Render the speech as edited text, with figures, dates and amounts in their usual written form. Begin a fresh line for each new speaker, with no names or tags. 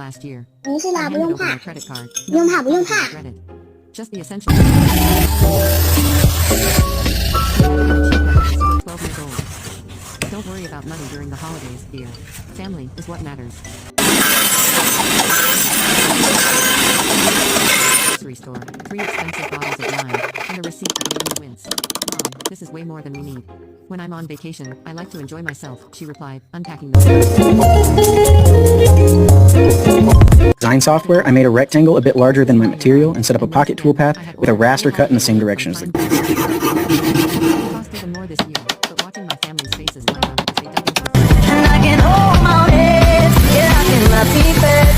last year.
อันนี้ชื่อ
I
ลา不
handed
用
over
怕
my credit card.
不用怕不用怕
I regret it. Just the essentials. Still 12 years old. Don't worry about money during the holidays, dear. Family is what matters. Grocery store, 3 expensive bottles of wine, and a receipt that made me wince. Mom, this is way more than we need. When I'm on vacation, I like to enjoy myself, she replied, unpacking the
Design software, I made a rectangle a bit larger than my material and set up a pocket toolpath with a raster cut in the same direction as the